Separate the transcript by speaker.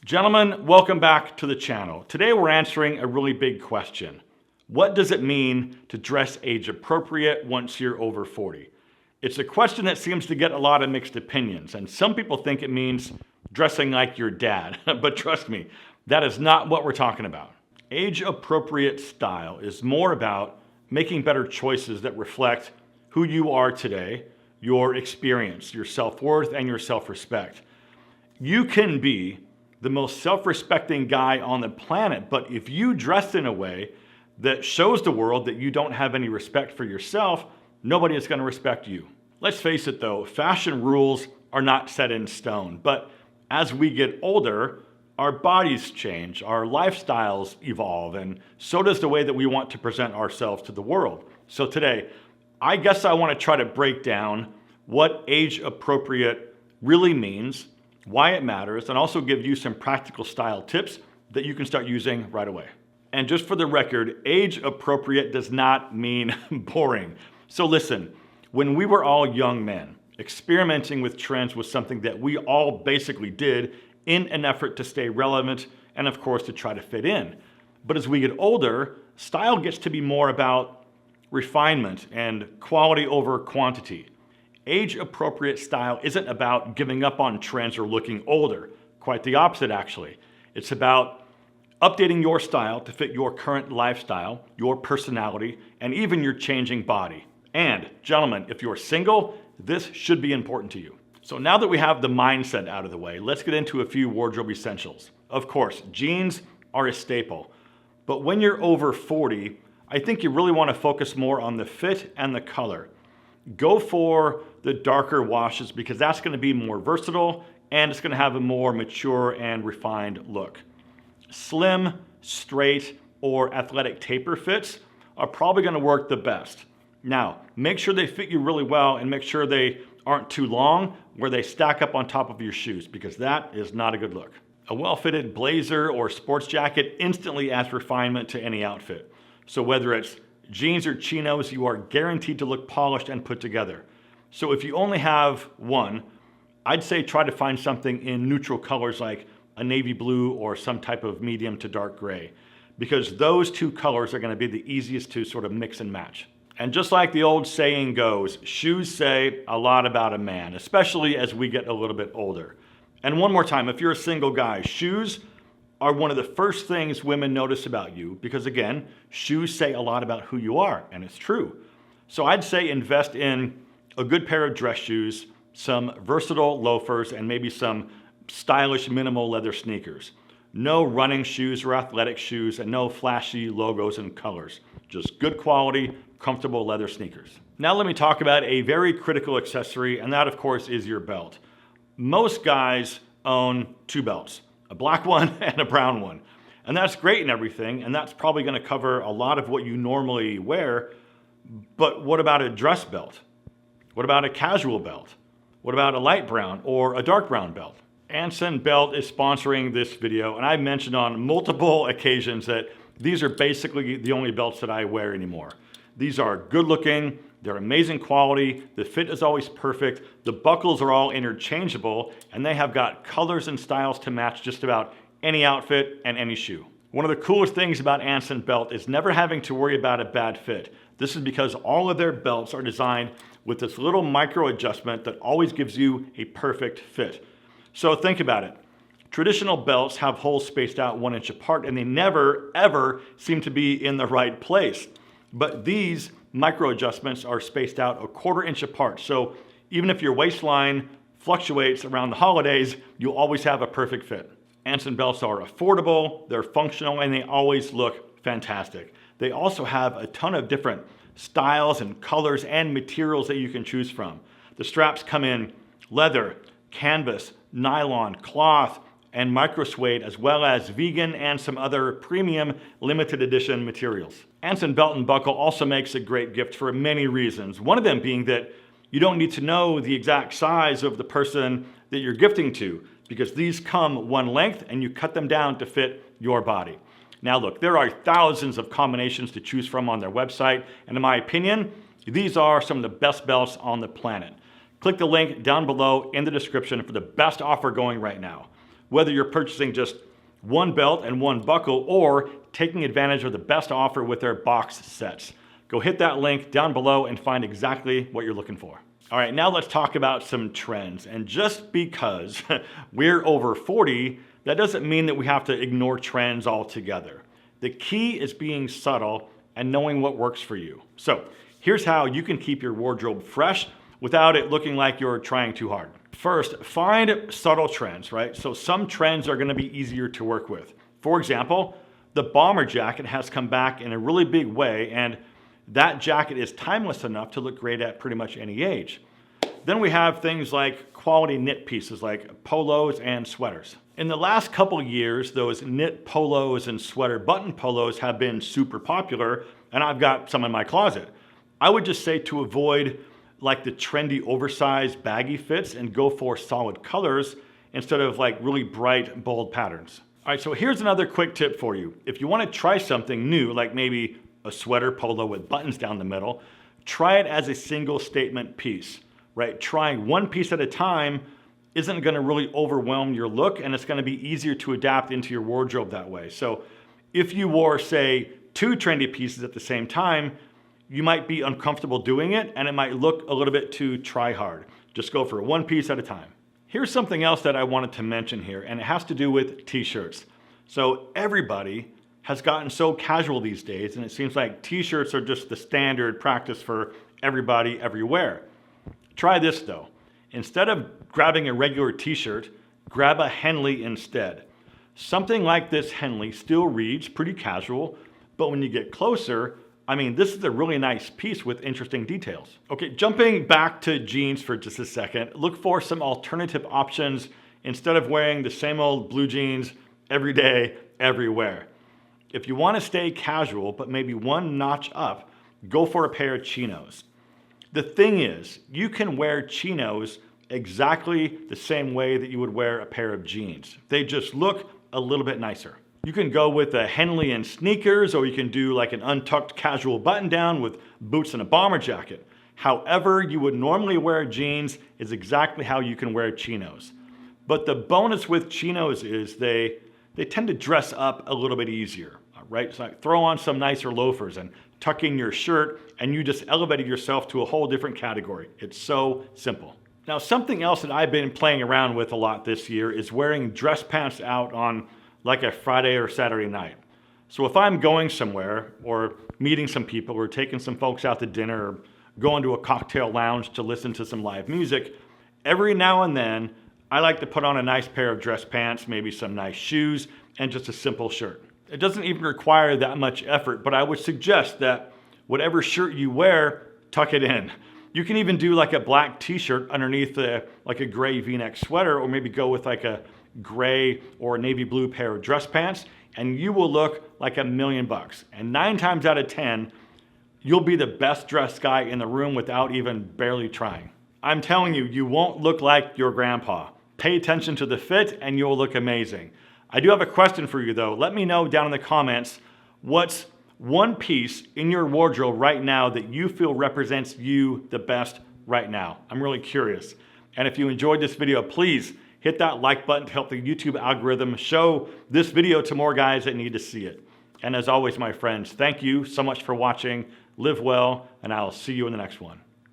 Speaker 1: Gentlemen, welcome back to the channel. Today we're answering a really big question. What does it mean to dress age appropriate once you're over 40? It's a question that seems to get a lot of mixed opinions, and some people think it means dressing like your dad. But trust me, that is not what we're talking about. Age appropriate style is more about making better choices that reflect who you are today, your experience, your self-worth, and your self-respect. You can be the most self-respecting guy on the planet, but if you dress in a way that shows the world that you don't have any respect for yourself, nobody is going to respect you. Let's face it though, fashion rules are not set in stone, but as we get older, our bodies change, our lifestyles evolve, and so does the way that we want to present ourselves to the world. So today, I guess I want to try to break down what age appropriate really means, why it matters, and also give you some practical style tips that you can start using right away. And just for the record, age appropriate does not mean boring. So listen, when we were all young men, experimenting with trends was something that we all basically did in an effort to stay relevant and of course to try to fit in. But as we get older, style gets to be more about refinement and quality over quantity. Age-appropriate style isn't about giving up on trends or looking older. Quite the opposite, actually. It's about updating your style to fit your current lifestyle, your personality, and even your changing body. And, gentlemen, if you're single, this should be important to you. So now that we have the mindset out of the way, let's get into a few wardrobe essentials. Of course, jeans are a staple. But when you're over 40, I think you really want to focus more on the fit and the color. Go for the darker washes because that's going to be more versatile and it's going to have a more mature and refined look. Slim, straight, or athletic taper fits are probably going to work the best. Now, make sure they fit you really well and make sure they aren't too long where they stack up on top of your shoes because that is not a good look. A well-fitted blazer or sports jacket instantly adds refinement to any outfit. So whether it's jeans or chinos, you are guaranteed to look polished and put together. So if you only have one, I'd say try to find something in neutral colors like a navy blue or some type of medium to dark gray, because those two colors are going to be the easiest to sort of mix and match. And just like the old saying goes, shoes say a lot about a man, especially as we get a little bit older. And one more time, if you're a single guy, shoes are one of the first things women notice about you because again, shoes say a lot about who you are, and it's true. So I'd say invest in a good pair of dress shoes, some versatile loafers, and maybe some stylish minimal leather sneakers. No running shoes or athletic shoes, and no flashy logos and colors. Just good quality, comfortable leather sneakers. Now let me talk about a very critical accessory, and that of course is your belt. Most guys own two belts. A black one and a brown one. And that's great and everything, and that's probably going to cover a lot of what you normally wear, but what about a dress belt? What about a casual belt? What about a light brown or a dark brown belt? Anson Belt is sponsoring this video, and I've mentioned on multiple occasions that these are basically the only belts that I wear anymore. These are good looking, they're amazing quality, the fit is always perfect, the buckles are all interchangeable, and they have got colors and styles to match just about any outfit and any shoe. One of the coolest things about Anson Belt is never having to worry about a bad fit. This is because all of their belts are designed with this little micro adjustment that always gives you a perfect fit. So think about it. Traditional belts have holes spaced out 1 inch apart and they never ever seem to be in the right place. But these micro adjustments are spaced out 1/4 inch apart. So even if your waistline fluctuates around the holidays, you'll always have a perfect fit. Anson belts are affordable, they're functional, and they always look fantastic. They also have a ton of different styles and colors and materials that you can choose from. The straps come in leather, canvas, nylon, cloth, and micro suede, as well as vegan and some other premium limited edition materials. Anson Belt and Buckle also makes a great gift for many reasons. One of them being that you don't need to know the exact size of the person that you're gifting to, because these come one length and you cut them down to fit your body. Now look, there are thousands of combinations to choose from on their website, and in my opinion, these are some of the best belts on the planet. Click the link down below in the description for the best offer going right now. whether you're purchasing just one belt and one buckle or taking advantage of the best offer with their box sets. Go hit that link down below and find exactly what you're looking for. All right, now let's talk about some trends. And just because we're over 40, that doesn't mean that we have to ignore trends altogether. The key is being subtle and knowing what works for you. So here's how you can keep your wardrobe fresh without it looking like you're trying too hard. First, find subtle trends, right? So some trends are gonna be easier to work with. For example, the bomber jacket has come back in a really big way, and that jacket is timeless enough to look great at pretty much any age. Then we have things like quality knit pieces like polos and sweaters. In the last couple years, those knit polos and sweater button polos have been super popular, and I've got some in my closet. I would just say to avoid like the trendy oversized baggy fits and go for solid colors instead of like really bright, bold patterns. All right, so here's another quick tip for you. If you want to try something new, like maybe a sweater polo with buttons down the middle, try it as a single statement piece, right? Trying one piece at a time isn't going to really overwhelm your look, and it's going to be easier to adapt into your wardrobe that way. So if you wore, say, 2 trendy pieces at the same time, you might be uncomfortable doing it, and it might look a little bit too try hard. Just go for one piece at a time. Here's something else that I wanted to mention here, and it has to do with t-shirts. So everybody has gotten so casual these days, and it seems like t-shirts are just the standard practice for everybody everywhere. Try this though. Instead of grabbing a regular t-shirt, grab a Henley instead. Something like this Henley still reads pretty casual, but when you get closer, I mean, this is a really nice piece with interesting details. Okay, jumping back to jeans for just a second, look for some alternative options instead of wearing the same old blue jeans every day, everywhere. If you want to stay casual, but maybe one notch up, go for a pair of chinos. The thing is, you can wear chinos exactly the same way that you would wear a pair of jeans. They just look a little bit nicer. You can go with a Henley and sneakers, or you can do like an untucked casual button down with boots and a bomber jacket. However you would normally wear jeans is exactly how you can wear chinos. But the bonus with chinos is they tend to dress up a little bit easier, right? So like throw on some nicer loafers and tuck in your shirt, and you just elevated yourself to a whole different category. It's so simple. Now, something else that I've been playing around with a lot this year is wearing dress pants out on like a Friday or Saturday night. So if I'm going somewhere or meeting some people or taking some folks out to dinner or going to a cocktail lounge to listen to some live music, every now and then I like to put on a nice pair of dress pants, maybe some nice shoes, and just a simple shirt. It doesn't even require that much effort, but I would suggest that whatever shirt you wear, tuck it in. You can even do like a black t-shirt underneath like a gray v-neck sweater, or maybe go with like a gray or navy blue pair of dress pants, and you will look like $1,000,000. And 9 times out of 10, you'll be the best dressed guy in the room without even barely trying. I'm telling you, you won't look like your grandpa. Pay attention to the fit and you'll look amazing. I do have a question for you though. Let me know down in the comments, what's one piece in your wardrobe right now that you feel represents you the best right now? I'm really curious. And if you enjoyed this video, please hit that like button to help the YouTube algorithm show this video to more guys that need to see it. And as always, my friends, thank you so much for watching. Live well, and I'll see you in the next one.